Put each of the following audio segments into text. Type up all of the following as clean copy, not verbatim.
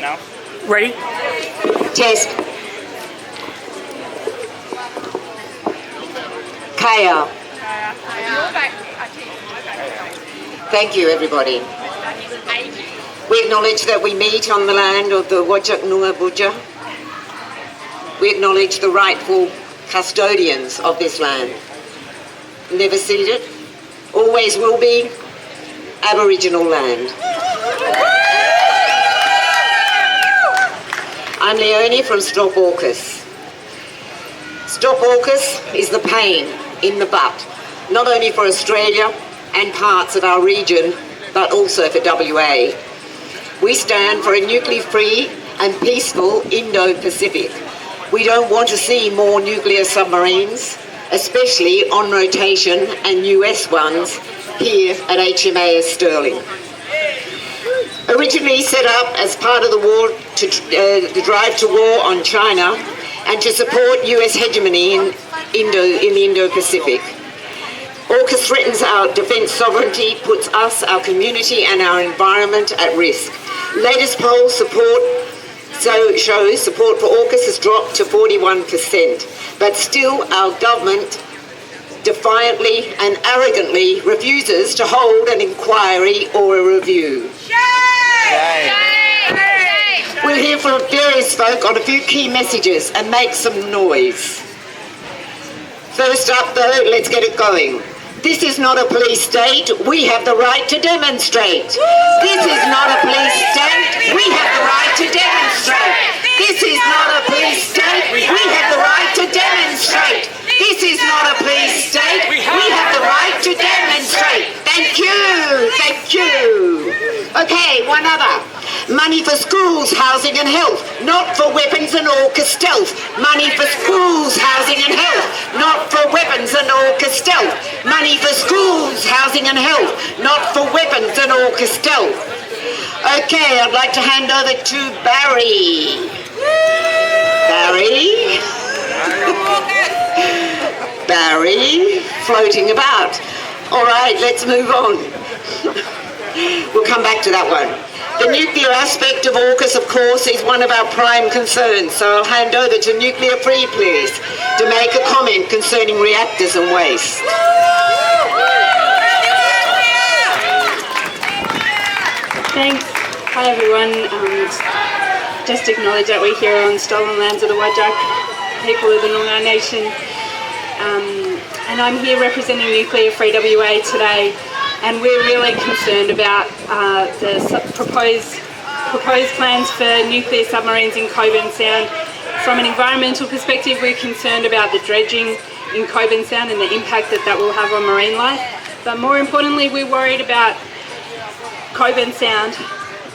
now. Ready? Test. Kaya. Thank you, everybody. We acknowledge that we meet on the land of the Whadjuk Noongar Boodja. We acknowledge the rightful custodians of this land. Never ceded, always will be, Aboriginal land. I'm Leonie from Stop AUKUS. Stop AUKUS is the pain in the butt, not only for Australia and parts of our region, but also for WA. We stand for a nuclear-free and peaceful Indo-Pacific. We don't want to see more nuclear submarines, especially on rotation and US ones here at HMAS Stirling. Originally set up as part of the war, the drive to war on China and to support US hegemony in the Indo-Pacific. AUKUS threatens our defence sovereignty, puts us, our community and our environment at risk. Latest polls shows support for AUKUS has dropped to 41%, but still our government defiantly and arrogantly refuses to hold an inquiry or a review. We'll hear from various folk on a few key messages and make some noise. First up though, let's get it going. This is not a police state. We have the right to demonstrate. This is not a police state. We have the right to demonstrate. This is not a police state. We have the right to demonstrate. This is not a police state. We have the right to demonstrate. Thank you. Thank you. Okay, one other. Money for schools, housing and health, not for weapons and AUKUS stealth. Money for schools, housing and health, not for weapons and AUKUS stealth. Money for schools, housing and health, not for weapons and AUKUS stealth. Okay, I'd like to hand over to Barry. Barry, floating about. All right, let's move on. We'll come back to that one. The nuclear aspect of AUKUS, of course, is one of our prime concerns, so I'll hand over to Nuclear Free, please, to make a comment concerning reactors and waste. Thanks. Hi everyone. Just acknowledge that we're here on stolen lands of the Whadjuk people of the Noongar Nation. And I'm here representing Nuclear Free WA today. And we're really concerned about the proposed plans for nuclear submarines in Cockburn Sound. From an environmental perspective, we're concerned about the dredging in Cockburn Sound and the impact that will have on marine life. But more importantly, we're worried about Cockburn Sound,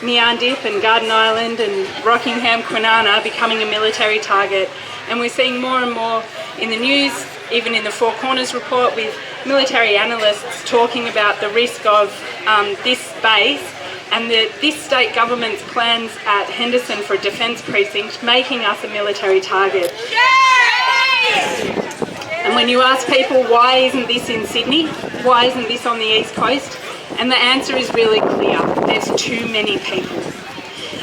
Meeyan Dip and Garden Island and Rockingham Kwinana becoming a military target. And we're seeing more and more in the news, even in the Four Corners report, with military analysts talking about the risk of this base and this state government's plans at Henderson for a defence precinct, making us a military target. And when you ask people, why isn't this in Sydney? Why isn't this on the East Coast? And the answer is really clear. There's too many people.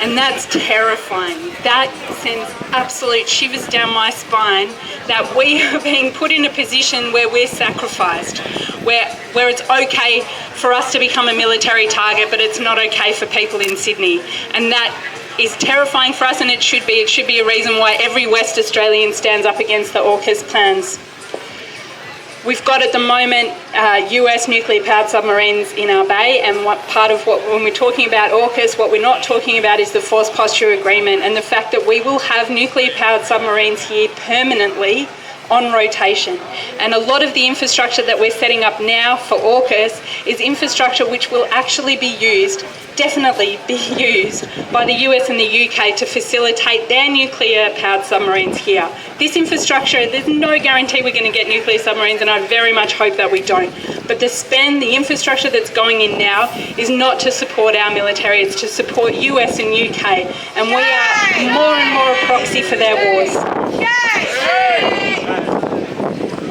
And that's terrifying. That sends absolute shivers down my spine that we are being put in a position where we're sacrificed, where it's okay for us to become a military target, but it's not okay for people in Sydney. And that is terrifying for us, and it should be. It should be a reason why every West Australian stands up against the AUKUS plans. We've got at the moment US nuclear-powered submarines in our bay, and when we're talking about AUKUS, what we're not talking about is the Force Posture Agreement and the fact that we will have nuclear-powered submarines here permanently on rotation. And a lot of the infrastructure that we're setting up now for AUKUS is infrastructure which will actually be used, definitely be used, by the US and the UK to facilitate their nuclear-powered submarines here. This infrastructure, there's no guarantee we're going to get nuclear submarines, and I very much hope that we don't. But the infrastructure that's going in now is not to support our military, it's to support US and UK. And we are more and more a proxy for their wars.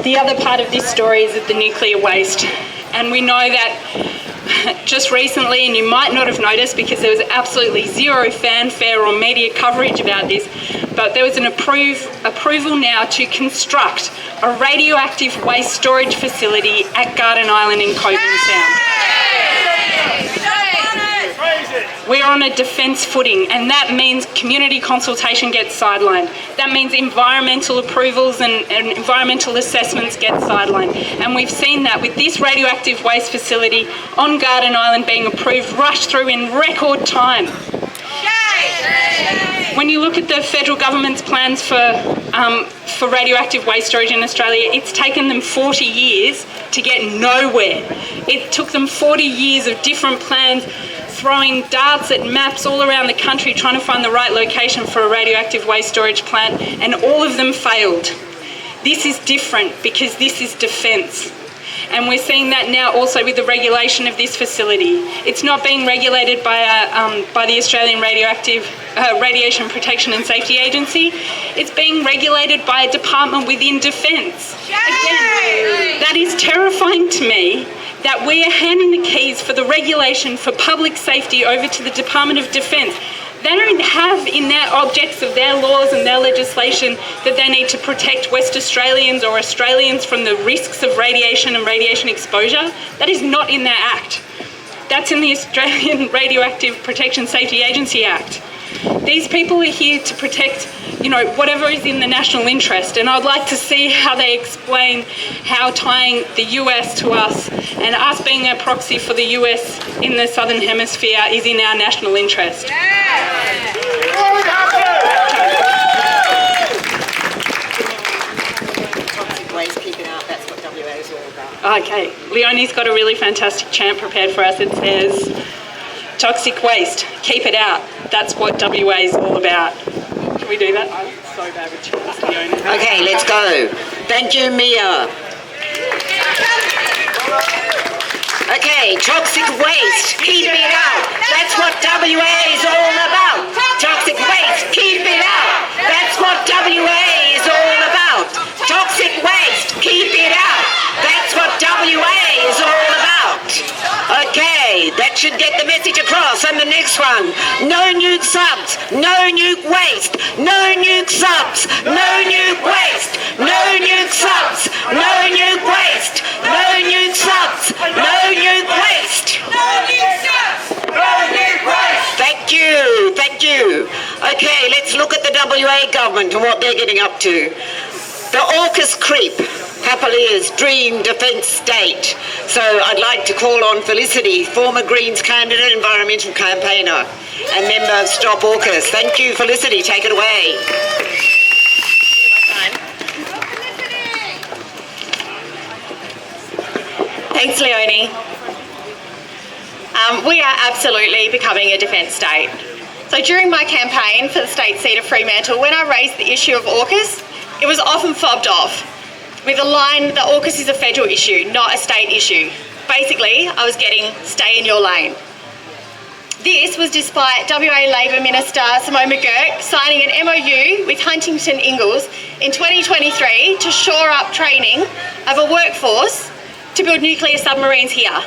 The other part of this story is the nuclear waste. And we know that just recently, and you might not have noticed because there was absolutely zero fanfare or media coverage about this, but there was an approval now to construct a radioactive waste storage facility at Garden Island in Coburn Sound. We're on a defence footing, and that means community consultation gets sidelined. That means environmental approvals and environmental assessments get sidelined. And we've seen that with this radioactive waste facility on Garden Island being approved, rushed through in record time. When you look at the federal government's plans for radioactive waste storage in Australia, it's taken them 40 years to get nowhere. It took them 40 years of different plans, throwing darts at maps all around the country trying to find the right location for a radioactive waste storage plant, and all of them failed. This is different because this is defence. And we're seeing that now also with the regulation of this facility. It's not being regulated by the Australian Radiation Protection and Safety Agency. It's being regulated by a department within Defence. Again, that is terrifying to me, that we are handing the keys for the regulation for public safety over to the Department of Defence. They don't have in their objects of their laws and their legislation that they need to protect West Australians or Australians from the risks of radiation and radiation exposure. That is not in their act. That's in the Australian Radioactive Protection Safety Agency Act. These people are here to protect, whatever is in the national interest, and I'd like to see how they explain how tying the US to us and us being a proxy for the US in the Southern Hemisphere is in our national interest. Toxic waste, keep it out, that's what WA is all about. Okay, Leonie's got a really fantastic chant prepared for us. It says, toxic waste, keep it out, that's what WA is all about. Can we do that? I'm so bad with chants, Leonie. Okay, let's go. Thank you, Mia. Okay, toxic waste, keep it out. That's what WA is all about. Toxic waste, keep it out. That's what WA is all about. Toxic waste, keep it out. That's what WA is all about. Okay, that should get the message across. And the next one, no nuke subs, no nuke waste, no nuke subs, no nuke waste, no nuke subs, no nuke waste, no nuke subs, no nuke waste. No nuke subs, no nuke waste. Thank you, thank you. Okay, let's look at the WA government and what they're getting up to. The AUKUS creep happily is dream defence state. So I'd like to call on Felicity, former Greens candidate, environmental campaigner, and member of Stop AUKUS. Thank you, Felicity. Take it away. Thanks, Leonie. We are absolutely becoming a defence state. So during my campaign for the state seat of Fremantle, when I raised the issue of AUKUS, it was often fobbed off with a line that AUKUS is a federal issue, not a state issue. Basically, I was getting stay in your lane. This was despite WA Labor Minister Simone McGurk signing an MOU with Huntington Ingalls in 2023 to shore up training of a workforce to build nuclear submarines here.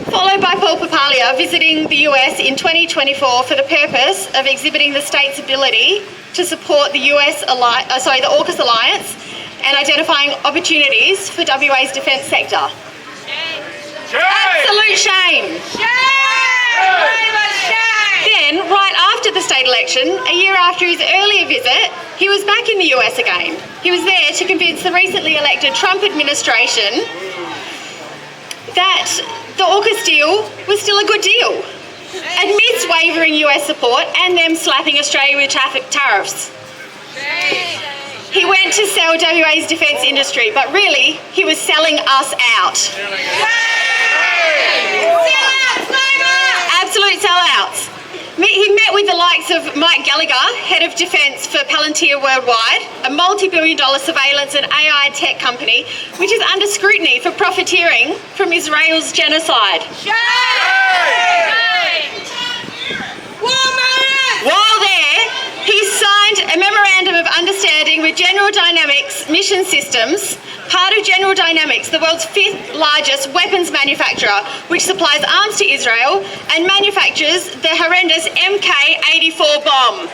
Followed by Paul Papalia visiting the US in 2024 for the purpose of exhibiting the state's ability to support the the AUKUS alliance and identifying opportunities for WA's defence sector. Shame. Absolute shame. Shame. Then, right after the state election, a year after his earlier visit, he was back in the US again. He was there to convince the recently elected Trump administration that the AUKUS deal was still a good deal, amidst wavering US support and them slapping Australia with tariffs. He went to sell WA's defence industry, but really, he was selling us out. Absolute sellouts. He met with the likes of Mike Gallagher, Head of Defence for Palantir Worldwide, a multi-billion-dollar surveillance and AI tech company, which is under scrutiny for profiteering from Israel's genocide. While there, he signed a memorandum of understanding with General Dynamics Mission Systems part of General Dynamics, the world's 5th largest weapons manufacturer, which supplies arms to Israel and manufactures the horrendous Mk-84 bomb.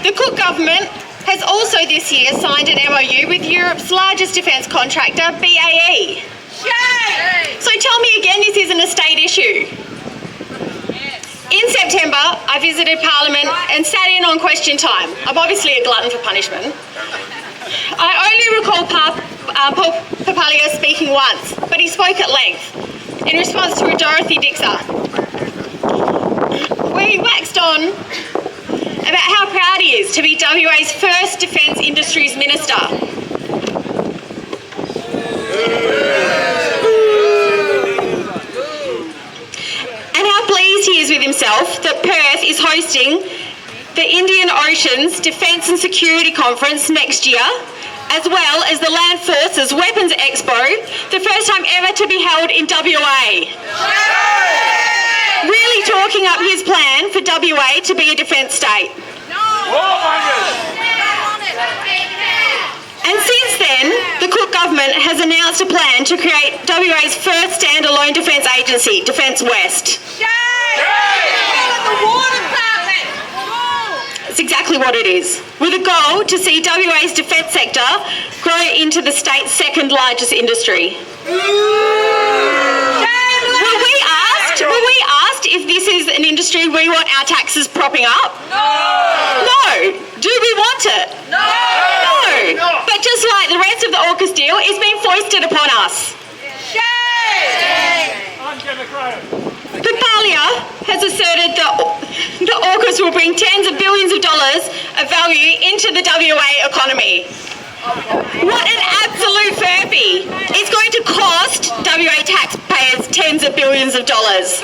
The Cook government has also this year signed an MOU with Europe's largest defence contractor, BAE. So tell me again this isn't a state issue. In September, I visited Parliament and sat in on question time. I'm obviously a glutton for punishment. I only recall Paul Papalia speaking once, but he spoke at length in response to a Dorothy Dixer, where he waxed on about how proud he is to be WA's first Defence Industries Minister. And how pleased he is with himself that Perth is hosting the Indian Ocean's Defence and Security Conference next year, as well as the Land Forces Weapons Expo, the first time ever to be held in WA. Really talking up his plan for WA to be a defence state. And since then, the Cook government has announced a plan to create WA's first standalone defence agency, Defence West. It's exactly what it is, with a goal to see WA's defence sector grow into the state's second largest industry. Were we asked if this is an industry we want our taxes propping up? No. Do we want it? No. But just like the rest of the AUKUS deal, it's been foisted upon us. Papalia has asserted that the AUKUS will bring tens of billions of dollars of value into the WA economy. What an absolute furphy. It's going to cost WA taxpayers tens of billions of dollars.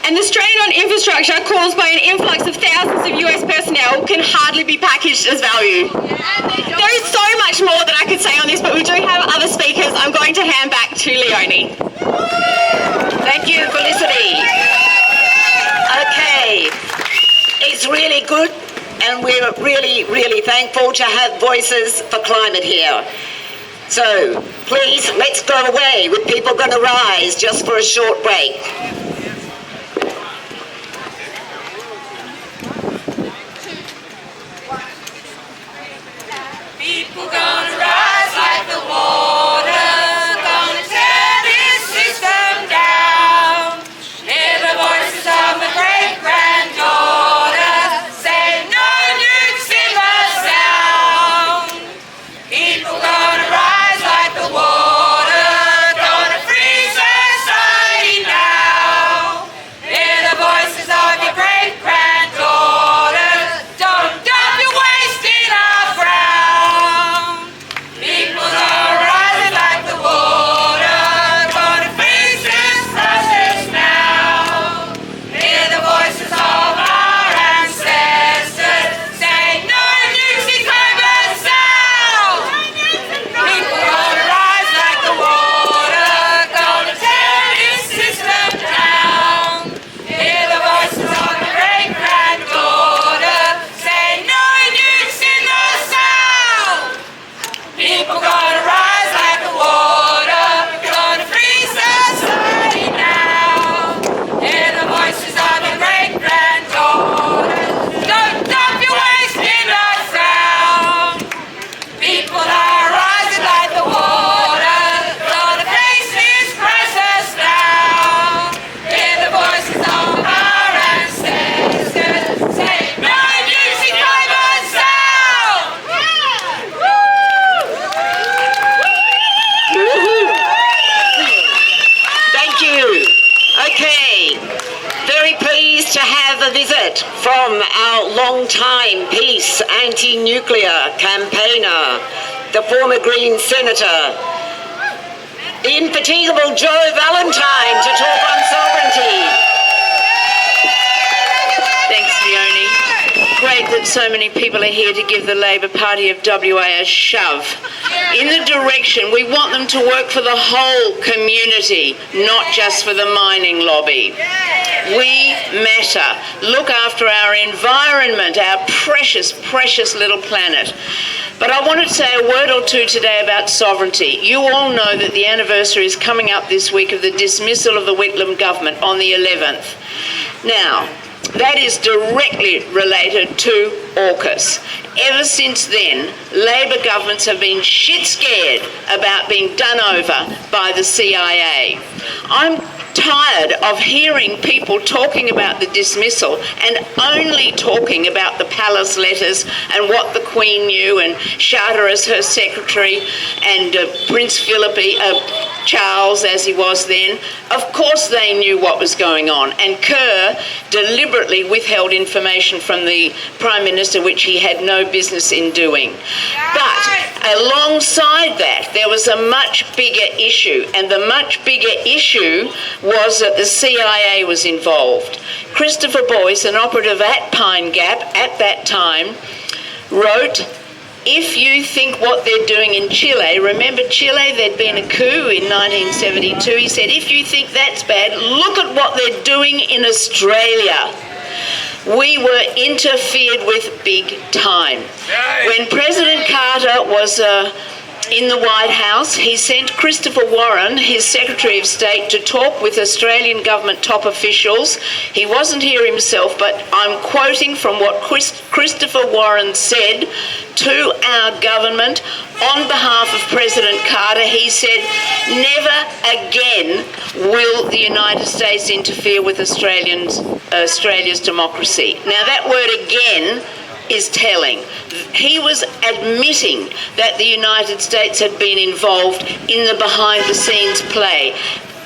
And the strain on infrastructure caused by an influx of thousands of US personnel can hardly be packaged as value. There is so much more that I could say on this, but we do have other speakers. I'm going to hand back to Leonie. Thank you, Felicity. Okay. It's really good, and we're really, really thankful to have voices for climate here. So, please, let's go away with people going to rise just for a short break. People gonna rise like the water, gonna tear this system down. Hear the voices of my great-granddaughter say no nukes in the sound. People gonna rise like the water, gonna free society now. Hear the voices of your great-granddaughter, don't dump your waste in our ground. People are rising like the water, gonna face this process now. Hear the voices of our ancestors say no nukes in climate sound. People gonna rise like the water, gonna tear this system down. Hear the voices of your great-granddaughter say no nukes in the sound. People gonna rise like the water, gonna free society now. Hear the voices of your great-granddaughter, don't dump your waste in the sound. People are rising like the water, gonna face this crisis now. Hear the voices of our ancestors say no nukes in climate sound. Thank you. Okay. Very pleased to have a visit from our long-time peace anti-nuclear campaigner, the former Green Senator, the infatigable Joe Valentine, to talk on sovereignty. Thanks, Leonie. great that so many people are here to give the Labor Party of WA a shove in the direction we want them to work for the whole community, not just for the mining lobby. We matter. Look after our environment, our precious, precious little planet. But I want to say a word or two today about sovereignty. You all know that the anniversary is coming up this week of the dismissal of the Whitlam government on the 11th. Now, that is directly related to AUKUS. Ever since then, Labor governments have been shit scared about being done over by the CIA. I'm tired of hearing people talking about the dismissal and only talking about the palace letters and what the Queen knew and Charteris, her secretary, and Prince Philip, Charles as he was then. Of course they knew what was going on, and Kerr deliberately withheld information from the Prime Minister which he had no business in doing. But alongside that, there was a much bigger issue, and the much bigger issue was that the CIA was involved. Christopher Boyce, an operative at Pine Gap at that time, wrote, "If you think what they're doing in Chile," remember Chile, there'd been a coup in 1972, he said, "if you think that's bad, look at what they're doing in Australia." We were interfered with big time. When President Carter was in the White House, he sent Christopher Warren, his Secretary of State, to talk with Australian government top officials. He wasn't here himself, but I'm quoting from what Christopher Warren said to our government on behalf of President Carter. He said, "Never again will the United States interfere with Australia's democracy." Now that word "again" is telling. He was admitting that the United States had been involved in the behind-the-scenes play.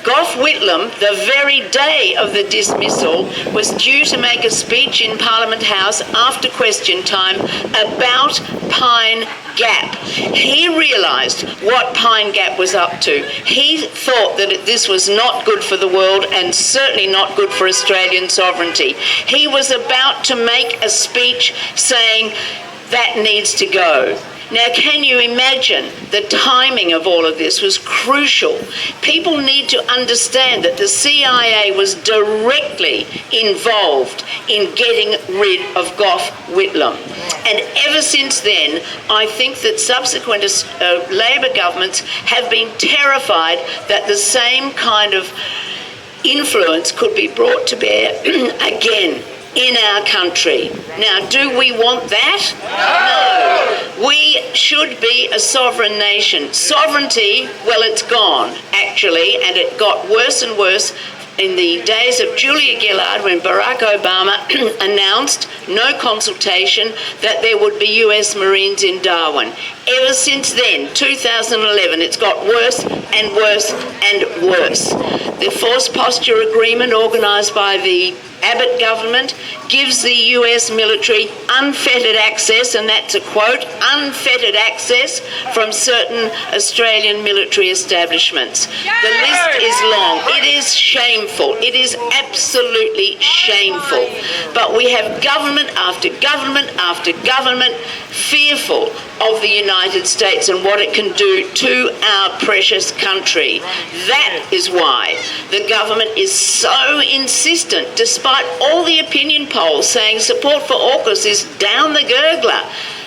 Gough Whitlam, the very day of the dismissal, was due to make a speech in Parliament House after question time about Pine Gap. He realised what Pine Gap was up to. He thought that this was not good for the world and certainly not good for Australian sovereignty. He was about to make a speech saying that needs to go. Now, can you imagine the timing of all of this was crucial? People need to understand that the CIA was directly involved in getting rid of Gough Whitlam. And ever since then, I think that subsequent Labor governments have been terrified that the same kind of influence could be brought to bear again in our country. Now, do we want that? No. We should be a sovereign nation. Sovereignty, well, it's gone, actually, and it got worse and worse in the days of Julia Gillard when Barack Obama announced, no consultation, that there would be US Marines in Darwin. Ever since then, 2011, it's got worse and worse and worse. The Force Posture Agreement organised by the Abbott government gives the US military unfettered access, and that's a quote, unfettered access from certain Australian military establishments. The list is long. It is shameful. It is absolutely shameful. But we have government after government after government fearful of the United States and what it can do to our precious country. That is why the government is so insistent, despite all the opinion polls saying support for AUKUS is down the gurgler.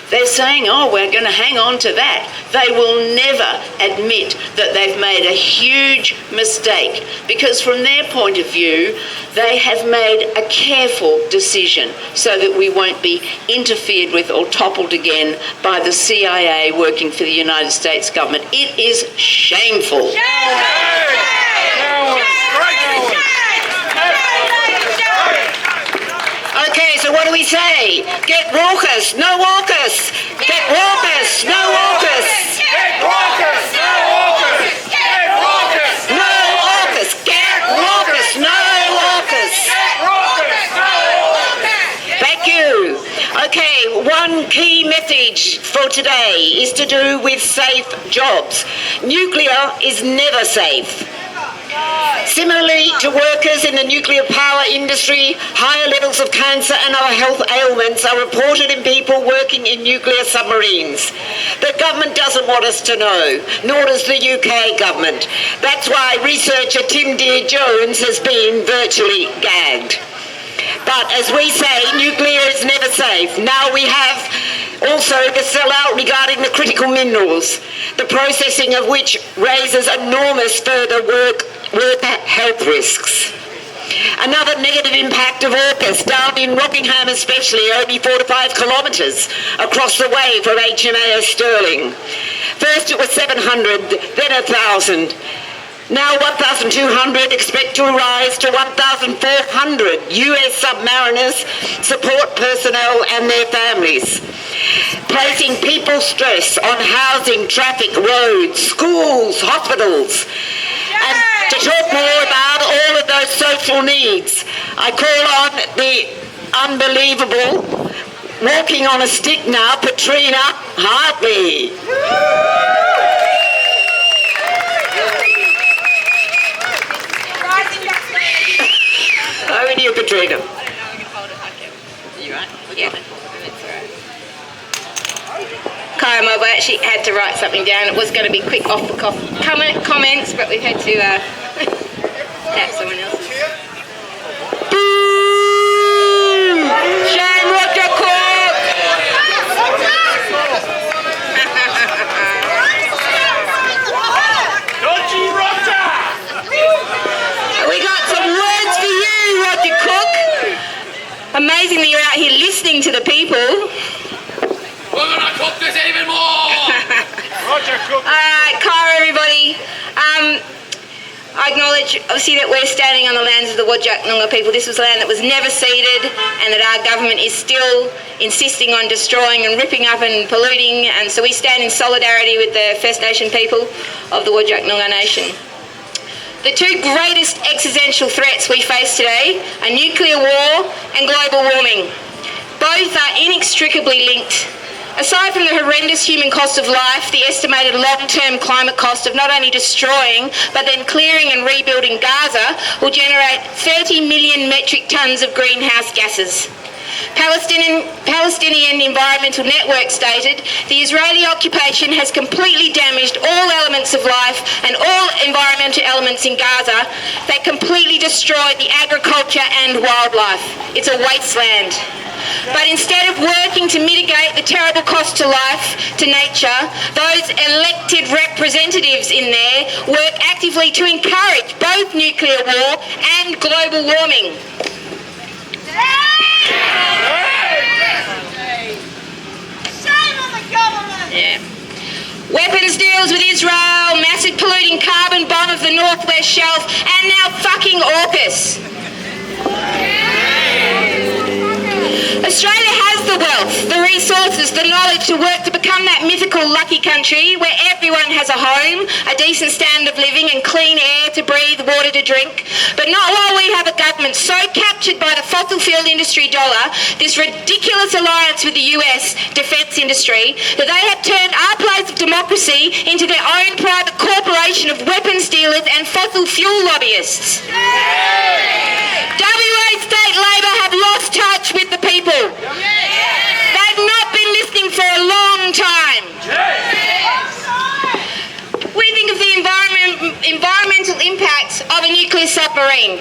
They're saying, oh, we're going to hang on to that. They will never admit that they've made a huge mistake, because from their point of view, they have made a careful decision so that we won't be interfered with or toppled again by the CIA working for the United States government. It is shameful. Okay, so what do we say? Get AUKUS, no AUKUS! Get AUKUS, no AUKUS! Get AUKUS, no AUKUS! Get AUKUS, No AUKUS! Get AUKUS, no AUKUS! Thank you. Okay, one key message for today is to do with safe jobs. Nuclear is never safe. Similarly to workers in the nuclear power industry, higher levels of cancer and other health ailments are reported in people working in nuclear submarines. The government doesn't want us to know, nor does the UK government. That's why researcher Tim Dear-Jones has been virtually gagged. But as we say, nuclear is never safe. Now we have also the sellout regarding the critical minerals, the processing of which raises enormous further worker health risks. Another negative impact of AUKUS down in Rockingham especially, only 4 to 5 kilometres across the way from HMAS Stirling. First it was 700, then 1,000. Now 1,200 expect to rise to 1,400 US submariners, support personnel and their families, placing people's stress on housing, traffic, roads, schools, hospitals. And to talk more about all of those social needs, I call on the unbelievable, walking on a stick now, Patrina Hartley. Over to you, Katrina. Kyle Mob, I actually had to write something down. It was going to be quick off the cuff comments, but we've had to tap someone else's. Shame Roger Cook! Dodgy Roger! We got some words for you, Roger Cook. Amazing that you're out here listening to the people. We're gonna cook this even more! Roger Cook. Alright, Kara, everybody. I acknowledge, obviously, that we're standing on the lands of the Whadjuk Noongar people. This was land that was never ceded, and that our government is still insisting on destroying and ripping up and polluting, and so we stand in solidarity with the First Nation people of the Whadjuk Noongar Nation. The two greatest existential threats we face today are nuclear war and global warming. Both are inextricably linked. Aside from the horrendous human cost of life, the estimated long-term climate cost of not only destroying but then clearing and rebuilding Gaza will generate 30 million metric tonnes of greenhouse gases. Palestinian Environmental Network stated, the Israeli occupation has completely damaged all elements of life and all environmental elements in Gaza. They completely destroyed the agriculture and wildlife. It's a wasteland. But instead of working to mitigate the terrible cost to life, to nature, those elected representatives in there work actively to encourage both nuclear war and global warming. Shame on the government! Yeah. Weapons deals with Israel, massive polluting carbon bomb of the Northwest Shelf, and now fucking AUKUS. Australia has the wealth, the resources, the knowledge to work to become that mythical lucky country where everyone has a home, a decent standard of living and clean air to breathe, water to drink. But not while we have a government so captured by the fossil fuel industry dollar, this ridiculous alliance with the US defence industry, that they have turned our place of democracy into their own private corporation of weapons dealers and fossil fuel lobbyists. WA State Labor have lost touch with the people. They've not been listening for a long time. We think of the environmental impacts of a nuclear submarine.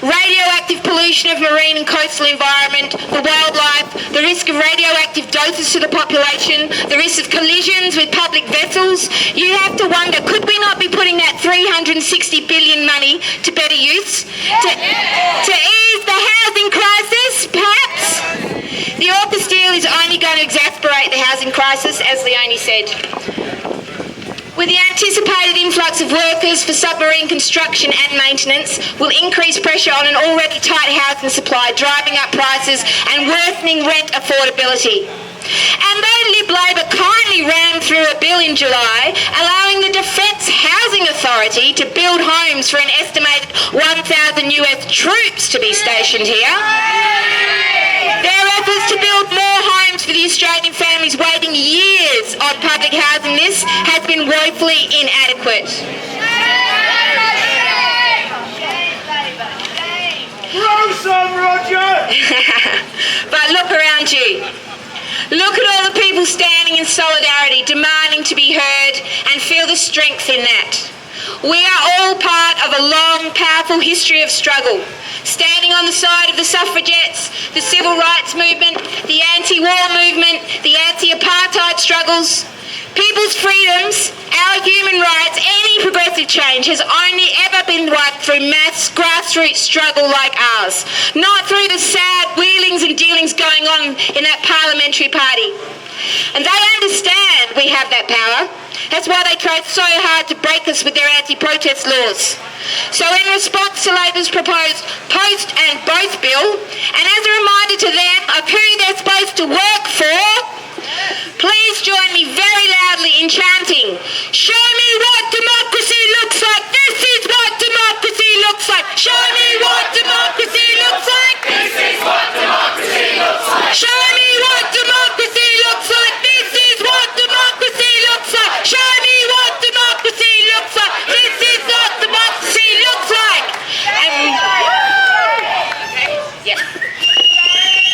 Radioactive pollution of marine and coastal environment, the wildlife, the risk of radioactive doses to the population, the risk of collisions with public vessels. You have to wonder, could we not be putting that 360 billion money to better use? To ease the housing crisis, perhaps? The AUKUS deal is only going to exacerbate the housing crisis, as Leonie said. With the anticipated influx of workers for submarine construction and maintenance will increase pressure on an already tight housing supply, driving up prices and worsening rent affordability. And though Lib Labor kindly rammed through a bill in July allowing the Defence Housing Authority to build homes for an estimated 1,000 US troops to be stationed here, their efforts to build more homes for the Australian families waiting years on public housing has been woefully inadequate. But look around you. Look at all the people standing in solidarity, demanding to be heard, and feel the strength in that. We are all part of a long, powerful history of struggle, standing on the side of the suffragettes, the civil rights movement, the anti-war movement, the anti-apartheid struggles. People's freedoms, our human rights, any progressive change has only ever been worked through mass grassroots struggle like ours, not through the sad wheelings and dealings going on in that parliamentary party. And they understand we have that power. That's why they tried so hard to break us with their anti-protest laws. So in response to Labor's proposed post and both bill, and as a reminder to them of who they're supposed to work for, please join me very loudly in chanting, "Show me what democracy looks like. This is what democracy looks like. Show me what democracy looks like. This is what democracy looks like. Show me what democracy looks like. This is what democracy looks like. Show me what democracy looks like. This is what democracy looks like." Yeah.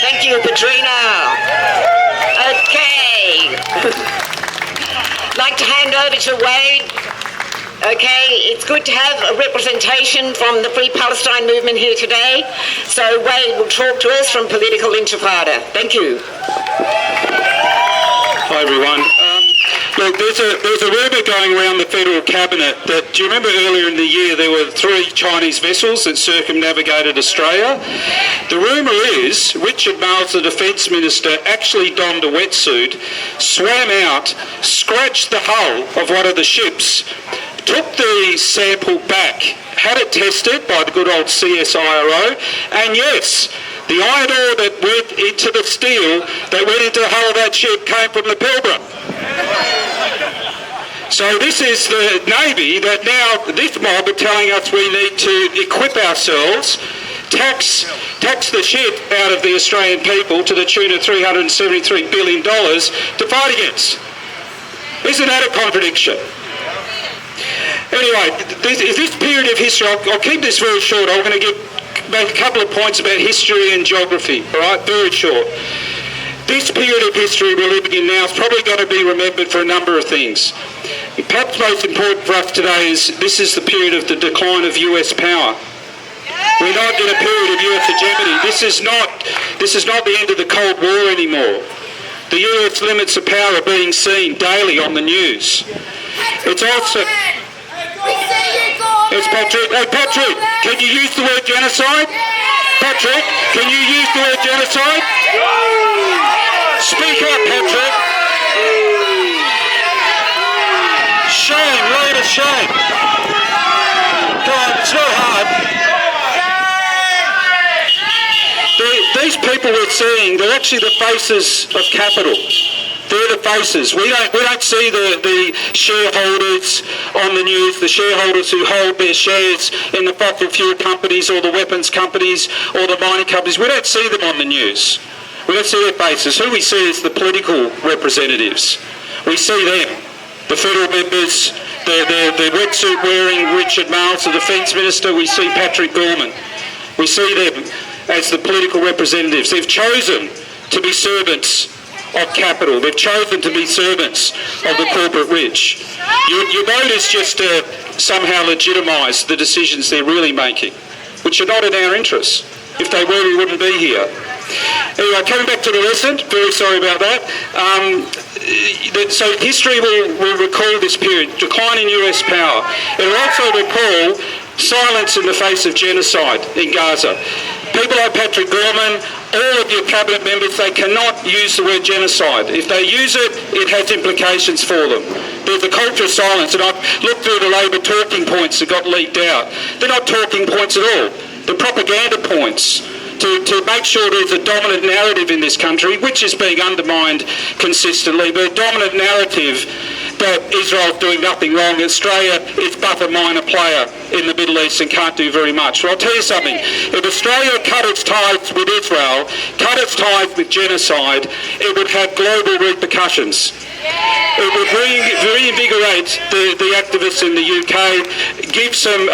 Thank you, Katrina. Okay. Like to hand over to Wade. Okay, it's good to have a representation from the Free Palestine movement here today. So Wade will talk to us from Political Intifada. Thank you. Hi everyone. Look, there's a rumour going around the federal cabinet that, do you remember earlier in the year there were 3 Chinese vessels that circumnavigated Australia? The rumour is Richard Marles, the Defence Minister, actually donned a wetsuit, swam out, scratched the hull of one of the ships, took the sample back, had it tested by the good old CSIRO, and yes, the iron ore that went into the steel that went into the hull of that ship came from the Pilbara. So this is the Navy that now, this mob are telling us we need to equip ourselves, tax the shit out of the Australian people to the tune of $373 billion to fight against. Isn't that a contradiction? Anyway, this period of history, I'll keep this very short. I'm going to make a couple of points about history and geography, all right, very short. This period of history we're living in now is probably going to be remembered for a number of things. Perhaps most important for us today is this is the period of the decline of US power. We're not in a period of US hegemony. This is not the end of the Cold War anymore. The US limits of power are being seen daily on the news. It's also... It's Patrick. Hey, Patrick, can you use the word genocide? Patrick, can you use the word genocide? Speak up, Patrick. Shame, leader, shame. Come on, it's not hard. These people we're seeing, they're actually the faces of capital. They're the faces. We don't see the shareholders on the news, the shareholders who hold their shares in the fossil fuel companies or the weapons companies or the mining companies. We don't see them on the news. We don't see their faces. Who we see is the political representatives. We see them, the federal members, the wetsuit wearing Richard Marles, the Defence Minister. We see Patrick Gorman. We see them as the political representatives. They've chosen to be servants of capital. They've chosen to be servants of the corporate rich. Your vote is just to somehow legitimise the decisions they're really making, which are not in our interests. If they were, we wouldn't be here. Anyway, coming back to the lesson, very sorry about that. So history will recall this period, decline in US power. It will also recall silence in the face of genocide in Gaza. People like Patrick Gorman, all of your cabinet members, they cannot use the word genocide. If they use it, it has implications for them. There's a culture of silence, and I've looked through the Labor talking points that got leaked out. They're not talking points at all. They're propaganda points to make sure there's a dominant narrative in this country, which is being undermined consistently, but a dominant narrative that Israel's doing nothing wrong. Australia is but a minor player in the Middle East and can't do very much. Well, I'll tell you something. If Australia cut its ties with Israel, cut its ties with genocide, it would have global repercussions. It would bring reinvigorate the activists in the UK, give some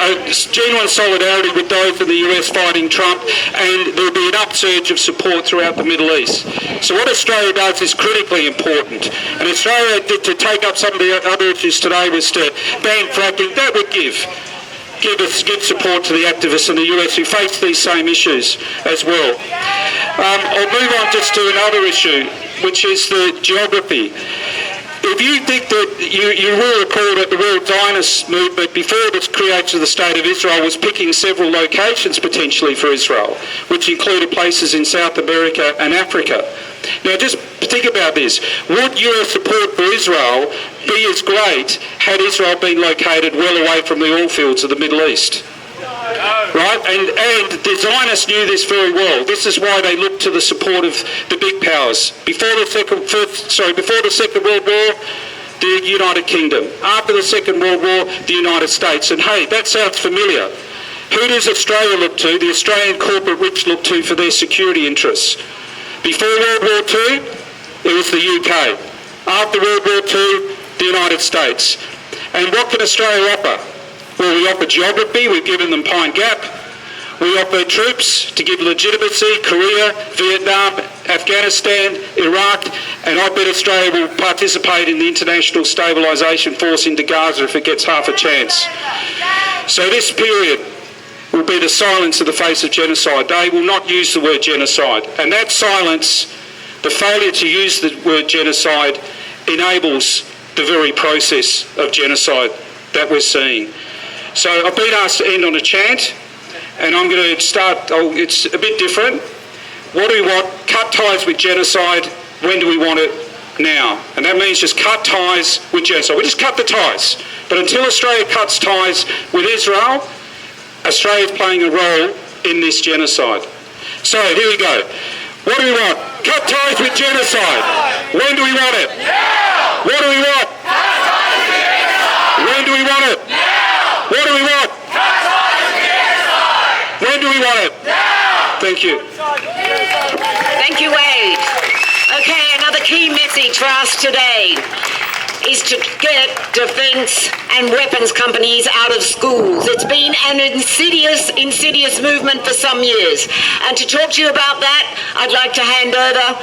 genuine solidarity with those in the US fighting Trump, and there'll be an upsurge of support throughout the Middle East. So what Australia does is critically important. And Australia, to take up some of the other issues today, was to ban fracking. That would give support to the activists in the US who face these same issues as well. I'll move on just to another issue, which is the geography. If you think that you will recall that the World Zionist movement, before the creation of the State of Israel, was picking several locations potentially for Israel, which included places in South America and Africa. Now just think about this. Would US support for Israel be as great had Israel been located well away from the oil fields of the Middle East? Right? And the Zionists knew this very well. This is why they looked to the support of the big powers. Before the Second World War, the United Kingdom. After the Second World War, the United States. And hey, that sounds familiar. Who does Australia look to? The Australian corporate rich look to for their security interests. Before World War II, it was the UK. After World War II, the United States. And what can Australia offer? Well, we offer geography. We've given them Pine Gap. We offer troops to give legitimacy, Korea, Vietnam, Afghanistan, Iraq, and I bet Australia will participate in the International Stabilisation Force into Gaza if it gets half a chance. So this period will be the silence in the face of genocide. They will not use the word genocide. And that silence, the failure to use the word genocide, enables the very process of genocide that we're seeing. So I've been asked to end on a chant, and I'm going to start, it's a bit different. What do we want? Cut ties with genocide. When do we want it? Now. And that means just cut ties with genocide. We just cut the ties. But until Australia cuts ties with Israel, Australia's playing a role in this genocide. So here we go. What do we want? Cut ties with genocide. When do we want it? Now. What do we want? Cut ties with genocide. When do we want it? Now. What do we want? Cut ties with genocide. When do we want it? Now. Thank you. Thank you, Wade. Okay, another key message for us today is to get defence and weapons companies out of schools. It's been an insidious movement for some years. And to talk to you about that, I'd like to hand over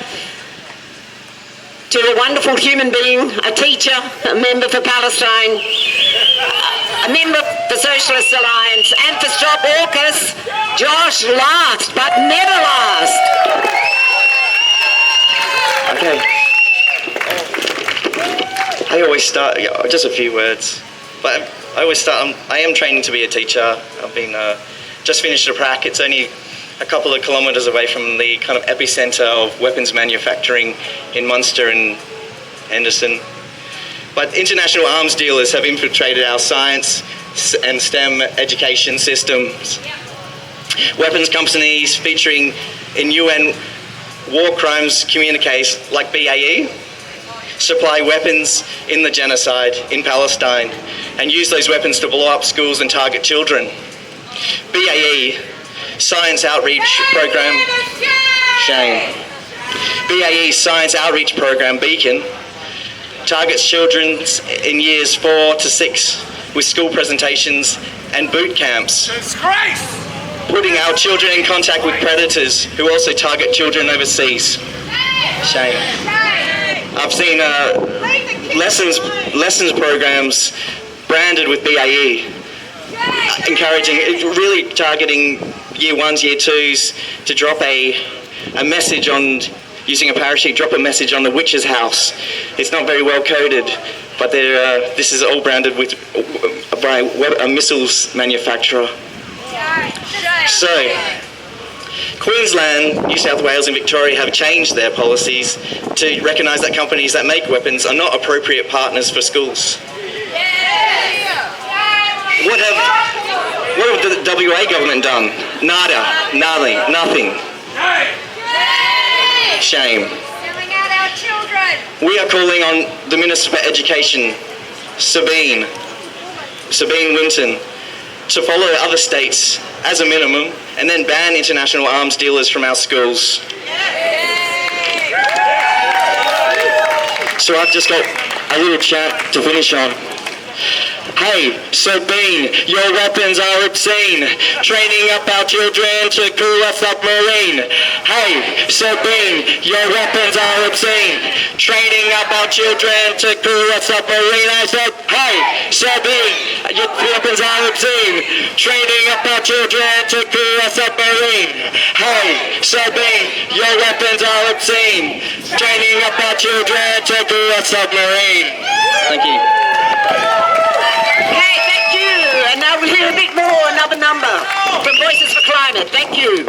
to a wonderful human being, a teacher, a member for Palestine, a member for Socialist Alliance, and for Stop AUKUS, Josh, last but never last. Okay. I always start, just a few words, but I always start, I am training to be a teacher. I've been, just finished a prac. It's only a couple of kilometres away from the kind of epicentre of weapons manufacturing in Munster and Henderson. But international arms dealers have infiltrated our science and STEM education systems. Weapons companies featuring in UN war crimes communiques like BAE supply weapons in the genocide in Palestine and use those weapons to blow up schools and target children. BAE Science Outreach Program, shame. BAE's Science Outreach Program, Beacon, targets children in years 4 to 6 with school presentations and boot camps. Disgrace! Putting our children in contact with predators who also target children overseas. Shame. I've seen lessons programs branded with BAE, encouraging, really targeting year 1s, year 2s to drop a message on, using a parachute, drop a message on the witch's house. It's not very well coded, but this is all branded with by a missiles manufacturer. So, Queensland, New South Wales and Victoria have changed their policies to recognise that companies that make weapons are not appropriate partners for schools. What have the WA government done? Nada, nothing. Shame. Selling out our children. We are calling on the Minister for Education, Sabine Winton, to follow other states as a minimum and then ban international arms dealers from our schools. So I've just got a little chat to finish on. Hey, Sir Bean, your weapons are obscene. Training up our children to crew a submarine. Hey, Sir Bean, your weapons are obscene. Training up our children to crew a submarine. I said, hey, Sir Bean, your weapons are obscene. Training up our children to crew a submarine. Hey, Sir Bean, your weapons are obscene. Training up our children to crew a submarine. Thank you. Okay, thank you. And now we'll hear a bit more, another number from Voices for Climate. Thank you.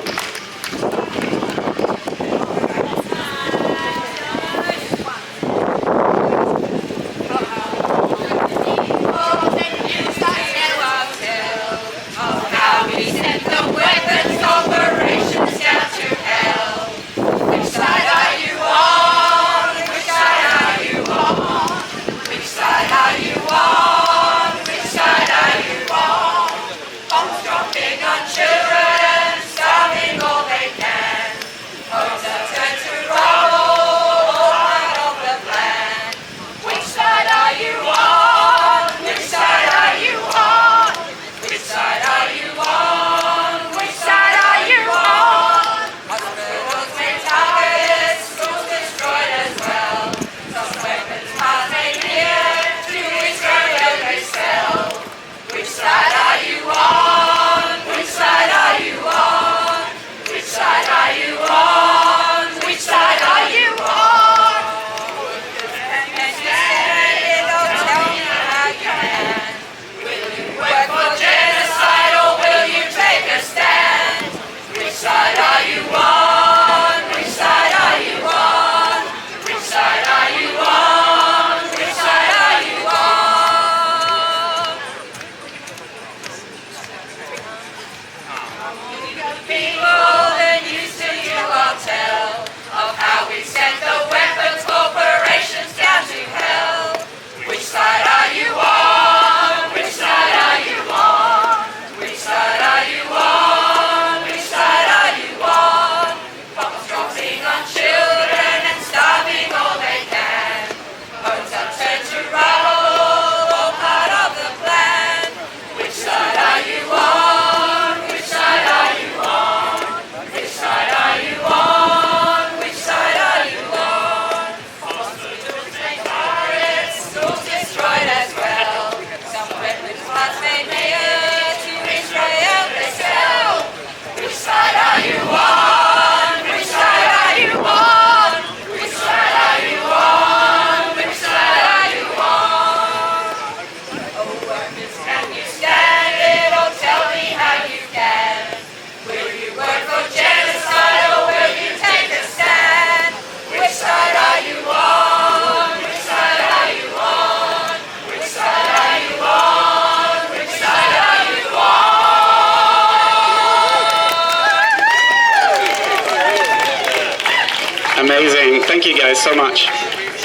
Amazing. Thank you guys so much.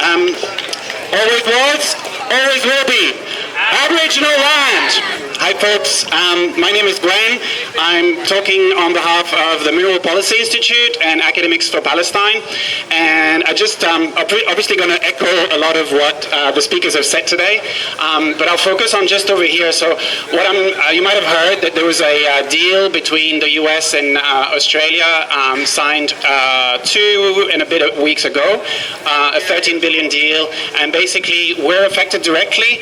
Always was, always will be. Aboriginal land. Hi folks, my name is Glenn. I'm talking on behalf of the Mineral Policy Institute and Academics for Palestine. And I just, obviously going to echo a lot of what the speakers have said today, but I'll focus on just over here. So what you might have heard that there was a deal between the US and Australia signed 2 and a bit of weeks ago, a 13 billion deal, and basically we're affected directly.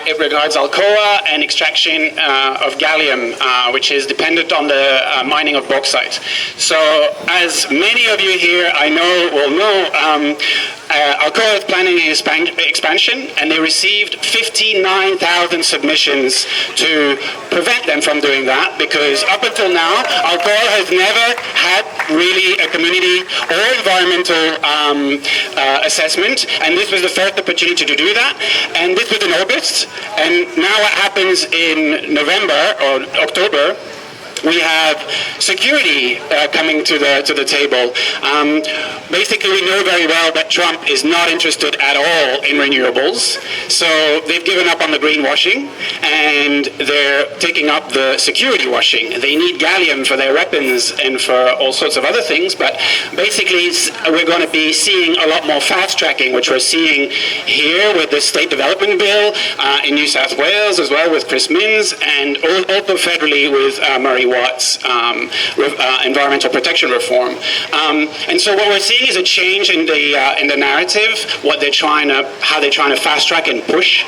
It regards Alcoa and extraction of gallium, which is dependent on the mining of bauxite. So as many of you here I know will know, Alcoa is planning an expansion, and they received 59,000 submissions to prevent them from doing that, because up until now Alcoa has never had really a community or environmental assessment, and this was the first opportunity to do that, and this was in August, and now what happens in November or October, we have security coming to the table. Basically, we know very well that Trump is not interested at all in renewables, so they've given up on the greenwashing, and they're taking up the security washing. They need gallium for their weapons and for all sorts of other things, but basically we're going to be seeing a lot more fast tracking, which we're seeing here with the State Development Bill in New South Wales, as well with Chris Minns, and also federally with Murray Watt's environmental protection reform. And so what we're seeing is a change in the narrative, how they're trying to fast track and push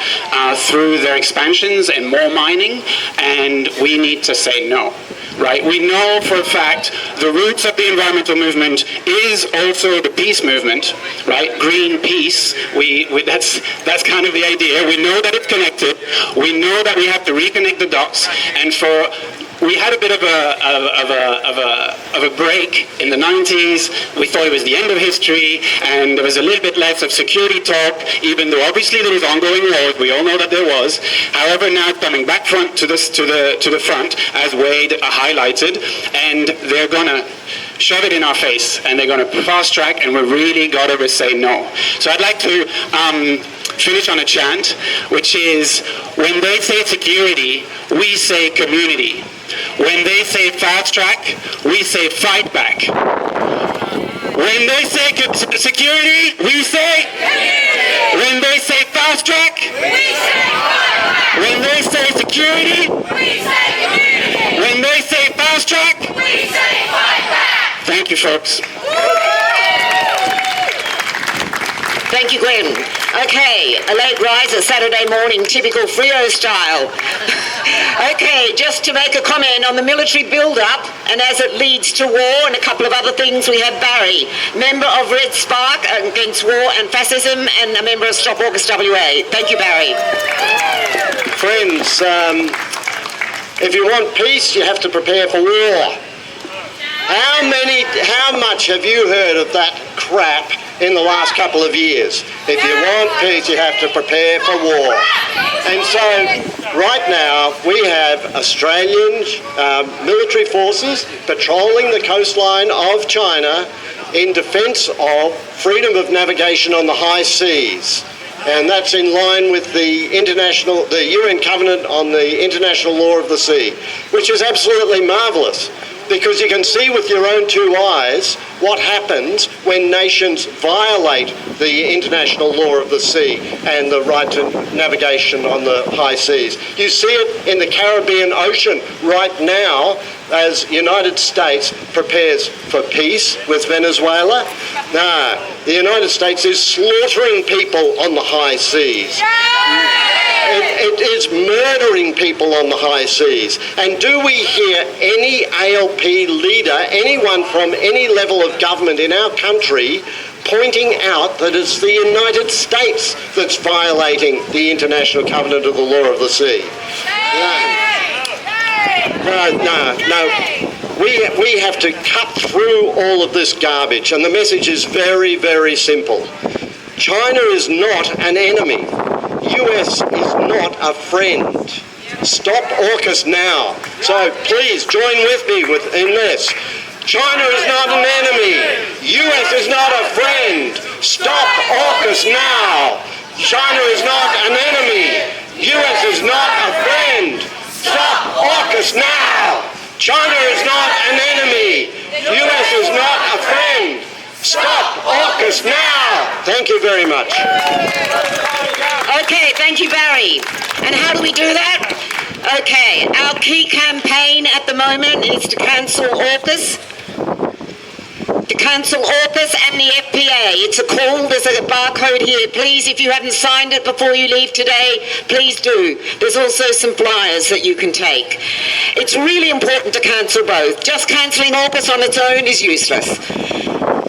through their expansions and more mining, and we need to say no. Right? We know for a fact the roots of the environmental movement is also the peace movement, right? Green peace. That's kind of the idea. We know that it's connected. We know that we have to reconnect the dots. And we had a bit of a break in the 90s. We thought it was the end of history, and there was a little bit less of security talk, even though obviously there was ongoing wars. We all know that there was. However, now it's coming back to the front, as Wade highlighted, and they're gonna shove it in our face, and they're gonna fast track, and we really gotta say no. So I'd like to finish on a chant, which is, when they say security, we say community. When they say fast track, we say fight back. When they say security, we say community. When they say fast track, we say fight back. When they say security, we say community. When they say fast track, we say fight back. Thank you, folks. Thank you, Gwen. Okay, a late riser Saturday morning, typical Freo style. Okay, just to make a comment on the military build-up, and as it leads to war and a couple of other things, we have Barry, member of Red Spark against war and fascism, and a member of Stop AUKUS WA. Thank you, Barry. Friends, if you want peace, you have to prepare for war. How much have you heard of that crap in the last couple of years? If you want peace, you have to prepare for war. And so right now we have Australian military forces patrolling the coastline of China in defence of freedom of navigation on the high seas. And that's in line with the UN Covenant on the International Law of the Sea, which is absolutely marvellous, because you can see with your own two eyes what happens when nations violate the international law of the sea and the right to navigation on the high seas. You see it in the Caribbean Ocean right now as the United States prepares for peace with Venezuela. The United States is slaughtering people on the high seas. It is murdering people on the high seas. And do we hear any ALP leader, anyone from any level of government in our country, pointing out that it's the United States that's violating the International Covenant of the Law of the Sea? No. We have to cut through all of this garbage, and the message is very, very simple. China is not an enemy. US is not a friend. Stop AUKUS now. So please join with me in this. China is not an enemy. US is not a friend. Stop AUKUS now. China is not an enemy. US is not a friend. Stop AUKUS now. China is not an enemy. US is not a friend. Stop AUKUS now. Thank you very much. Okay, thank you, Barry. And how do we do that? Okay, our key campaign at the moment is to cancel AUKUS. To cancel AUKUS and the FPA. It's a call, there's a barcode here. Please, if you haven't signed it before you leave today, please do. There's also some flyers that you can take. It's really important to cancel both. Just cancelling AUKUS on its own is useless.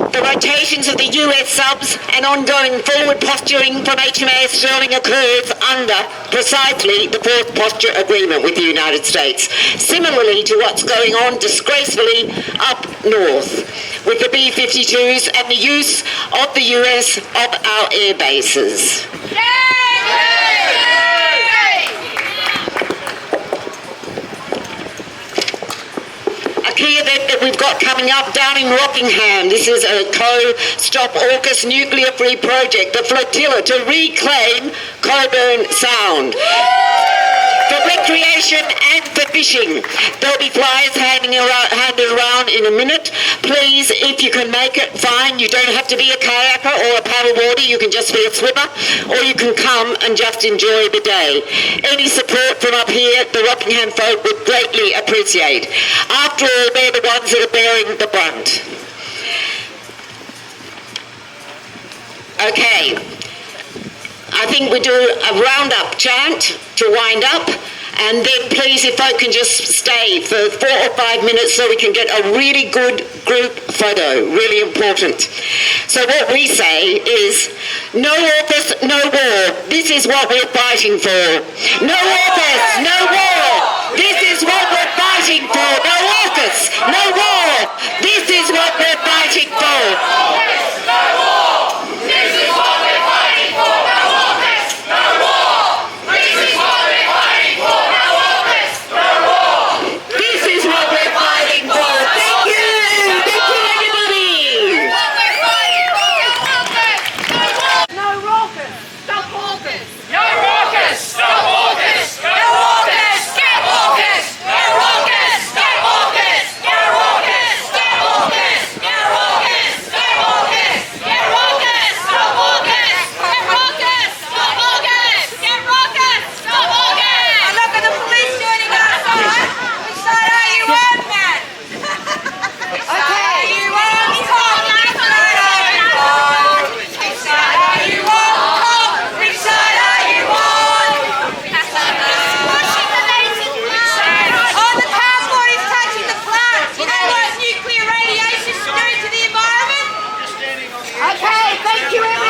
The rotations of the US subs and ongoing forward posturing from HMAS Sterling occurs under precisely the fourth posture agreement with the United States, similarly to what's going on disgracefully up north with the B-52s and the use of the US of our air bases. we've got coming up down in Rockingham. This is a Co-Stop AUKUS nuclear-free project, the flotilla to reclaim Coburn Sound. For recreation and for fishing. There'll be flyers handed around in a minute. Please, if you can make it, fine. You don't have to be a kayaker or a paddleboarder. You can just be a swimmer, or you can come and just enjoy the day. Any support from up here, the Rockingham folk would greatly appreciate. After all, they're the ones that are bearing the brunt. Okay. I think we do a round-up chant to wind up, and then please, if folk can just stay for 4 or 5 minutes so we can get a really good group photo, really important. So what we say is, no AUKUS, no war. This is what we're fighting for. No AUKUS, no war. This is what we're fighting for. No AUKUS, no war. This is what we're fighting for. No war. This is what we're fighting for. No AUKUS, no war. This is what we're fighting for. No AUKUS, no war. This is what we're fighting for. Thank you. Thank you, everybody. No AUKUS, stop AUKUS. No AUKUS, stop AUKUS. No AUKUS, stop AUKUS. No AUKUS, stop AUKUS. No AUKUS, stop AUKUS. No AUKUS, stop AUKUS. No AUKUS, stop AUKUS. No AUKUS, stop AUKUS. No AUKUS, stop AUKUS. And look at the police joining us on. Which side are you on, man? Okay, you on top. Which side are you on? Which side are you on? Top. Which side are you on? Oh, the passport is touching the flag. You know what nuclear radiation is doing to the environment? Okay, thank you, everyone.